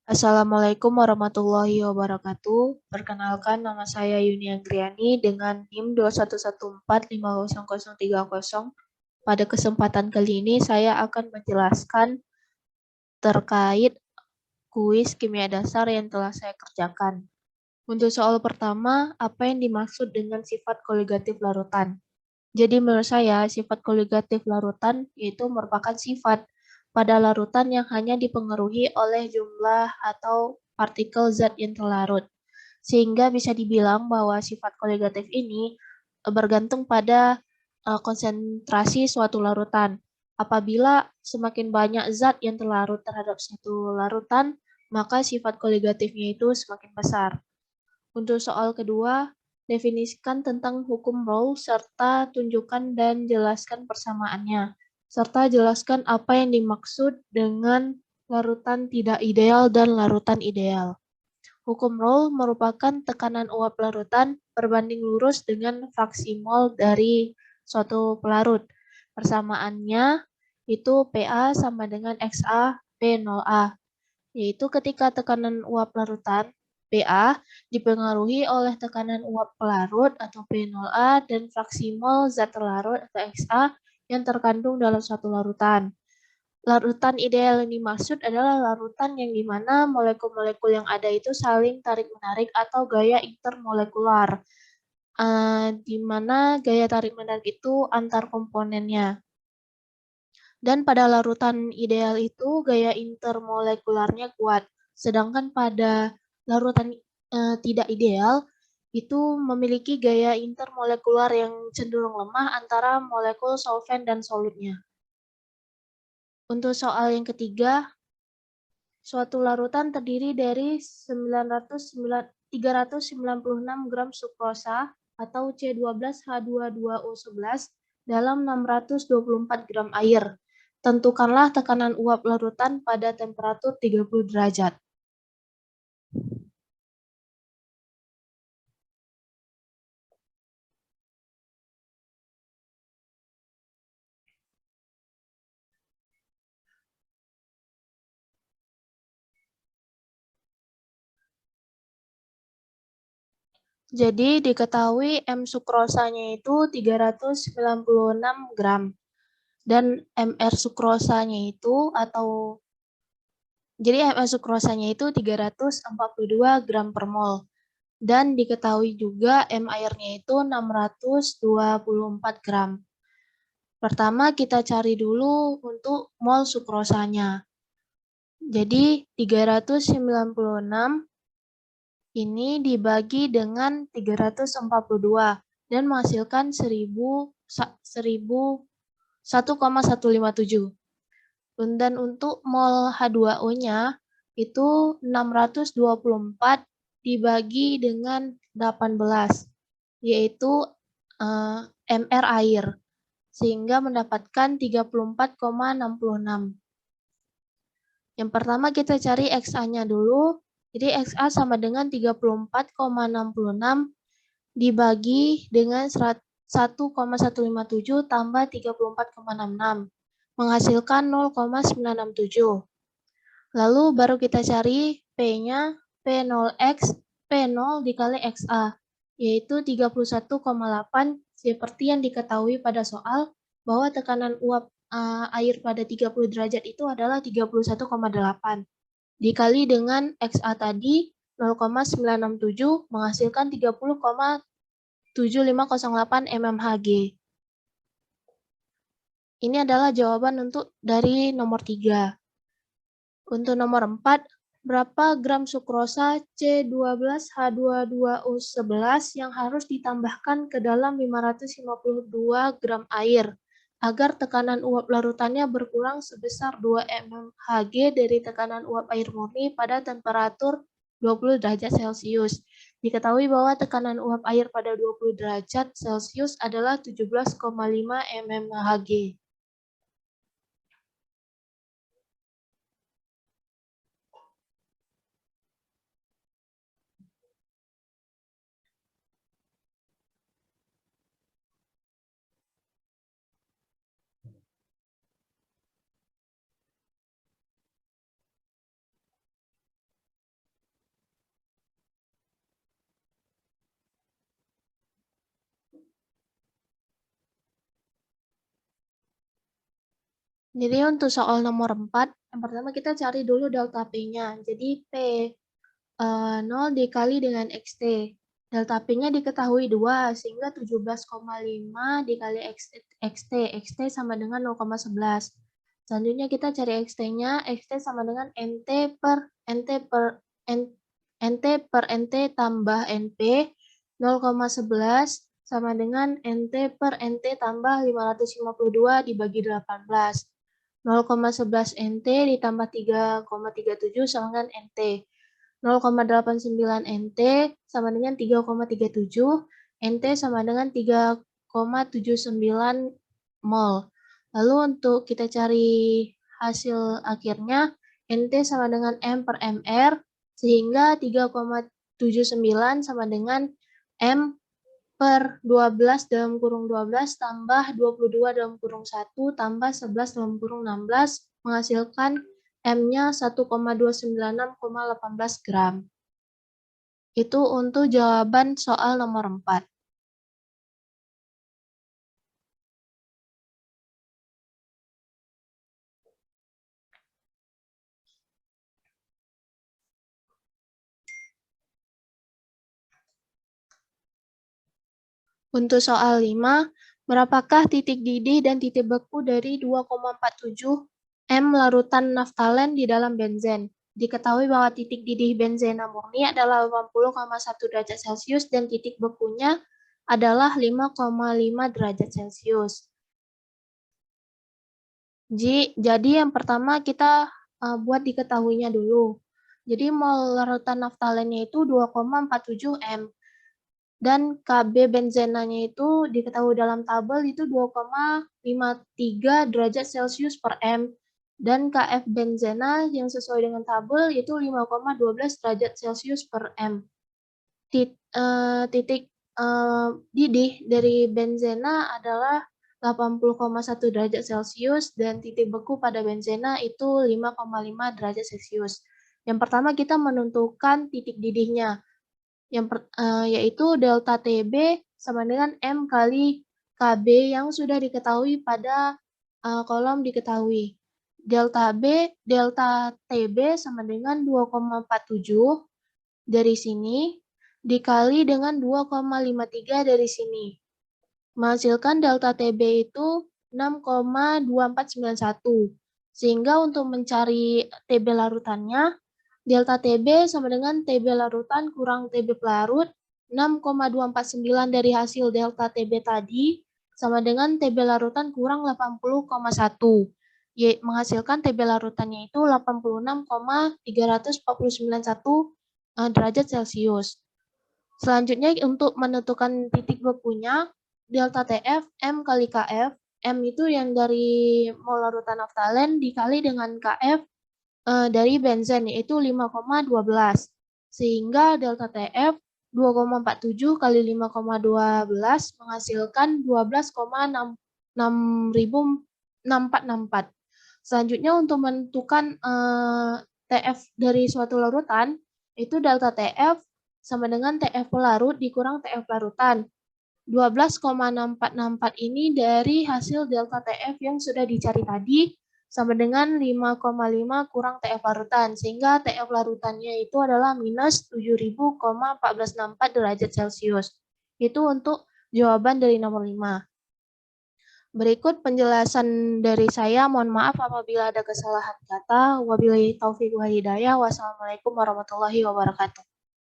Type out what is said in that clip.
Assalamualaikum warahmatullahi wabarakatuh. Perkenalkan, nama saya Yuni Anggriani dengan NIM 21145030. Pada kesempatan kali ini saya akan menjelaskan terkait kuis kimia dasar yang telah saya kerjakan. Untuk soal pertama, apa yang dimaksud dengan sifat koligatif larutan? Jadi menurut saya, sifat koligatif larutan yaitu merupakan sifat pada larutan yang hanya dipengaruhi oleh jumlah atau partikel zat yang terlarut. Sehingga bisa dibilang bahwa sifat koligatif ini bergantung pada konsentrasi suatu larutan. Apabila semakin banyak zat yang terlarut terhadap suatu larutan, maka sifat koligatifnya itu semakin besar. Untuk soal kedua, definisikan tentang hukum Raoult serta tunjukkan dan jelaskan persamaannya, serta jelaskan apa yang dimaksud dengan larutan tidak ideal dan larutan ideal. Hukum Raoult merupakan tekanan uap larutan berbanding lurus dengan fraksi mol dari suatu pelarut. Persamaannya itu PA sama dengan XA P0A, yaitu ketika tekanan uap larutan PA dipengaruhi oleh tekanan uap pelarut atau P0A dan fraksi mol zat terlarut atau XA yang terkandung dalam suatu larutan. Larutan ideal yang dimaksud adalah larutan yang dimana molekul-molekul yang ada itu saling tarik-menarik atau gaya intermolekular, di mana gaya tarik-menarik itu antar komponennya. Dan pada larutan ideal itu gaya intermolekularnya kuat, sedangkan pada larutan tidak ideal itu memiliki gaya intermolekular yang cenderung lemah antara molekul solvent dan solutnya. Untuk soal yang ketiga, suatu larutan terdiri dari 396 gram sukrosa atau C12H22O11 dalam 624 gram air. Tentukanlah tekanan uap larutan pada temperatur 30 derajat. Jadi diketahui M sukrosanya itu 396 gram. Dan MR sukrosanya itu jadi MR sukrosanya itu 342 gram per mol. Dan diketahui juga M airnya itu 624 gram. Pertama kita cari dulu untuk mol sukrosanya. Jadi 396 ini dibagi dengan 342 dan menghasilkan 1,157. Dan untuk mol H2O-nya itu 624 dibagi dengan 18, yaitu MR air, sehingga mendapatkan 34,66. Yang pertama kita cari XA-nya dulu. Jadi XA sama dengan 34,66 dibagi dengan 1,157 tambah 34,66. Menghasilkan 0,967. Lalu baru kita cari P-nya, P0X, P0 dikali XA, yaitu 31,8 seperti yang diketahui pada soal bahwa tekanan uap air pada 30 derajat itu adalah 31,8. Dikali dengan XA tadi 0,967 menghasilkan 30,7508 mmHg. Ini adalah jawaban untuk dari nomor 3. Untuk nomor 4, berapa gram sukrosa C12H22O11 yang harus ditambahkan ke dalam 552 gram air agar tekanan uap larutannya berkurang sebesar 2 mmHg dari tekanan uap air murni pada temperatur 20 derajat Celcius. Diketahui bahwa tekanan uap air pada 20 derajat Celcius adalah 17,5 mmHg. Jadi untuk soal nomor 4, yang pertama kita cari dulu delta P-nya. Jadi P 0 dikali dengan XT. Delta P-nya diketahui 2, sehingga 17,5 dikali XT. XT sama dengan 0,11. Selanjutnya kita cari XT-nya. XT sama dengan NT tambah NP 0,11 sama dengan NT per NT tambah 552 dibagi 18. 0,11 NT ditambah 3,37 sama dengan NT. 0,89 NT sama dengan 3,37. NT sama dengan 3,79 mol. Lalu untuk kita cari hasil akhirnya, NT sama dengan M per MR, sehingga 3,79 sama dengan M per 12 dalam kurung 12 tambah 22 dalam kurung 1 tambah 11 dalam kurung 16 menghasilkan M-nya 1,296,18 gram. Itu untuk jawaban soal nomor 4. Untuk soal 5, berapakah titik didih dan titik beku dari 2,47 M larutan naftalen di dalam benzen? Diketahui bahwa titik didih benzena murni adalah 80,1 derajat Celcius dan titik bekunya adalah 5,5 derajat Celcius. Jadi yang pertama kita buat diketahuinya dulu. Jadi mol larutan naftalennya itu 2,47 M. Dan KB benzenanya itu diketahui dalam tabel itu 2,53 derajat Celcius per M. Dan KF benzena yang sesuai dengan tabel itu 5,12 derajat Celcius per M. Titik didih dari benzena adalah 80,1 derajat Celcius dan titik beku pada benzena itu 5,5 derajat Celcius. Yang pertama kita menentukan titik didihnya, yaitu delta TB sama dengan M kali KB yang sudah diketahui pada kolom diketahui. Delta TB sama dengan 2,47 dari sini dikali dengan 2,53 dari sini. Menghasilkan delta TB itu 6,2491. Sehingga untuk mencari TB larutannya, delta TB sama dengan TB larutan kurang TB pelarut, 6,249 dari hasil delta TB tadi, sama dengan TB larutan kurang 80,1. Menghasilkan TB larutannya itu 86,349 derajat Celcius. Selanjutnya untuk menentukan titik bekunya, delta TF M kali KF, M itu yang dari mol larutan naftalen dikali dengan KF dari benzen yaitu 5,12. Sehingga delta TF 2,47 kali 5,12 menghasilkan 12,6464. Selanjutnya untuk menentukan TF dari suatu larutan, itu delta TF sama dengan TF pelarut dikurang TF larutan. 12,6464 ini dari hasil delta TF yang sudah dicari tadi sama dengan 5,5 kurang TF larutan, sehingga TF larutannya itu adalah minus 7000,1464 derajat Celcius. Itu untuk jawaban dari nomor 5. Berikut penjelasan dari saya. Mohon maaf apabila ada kesalahan kata. Wabillahi taufiq wal hidayah. Wassalamualaikum warahmatullahi wabarakatuh.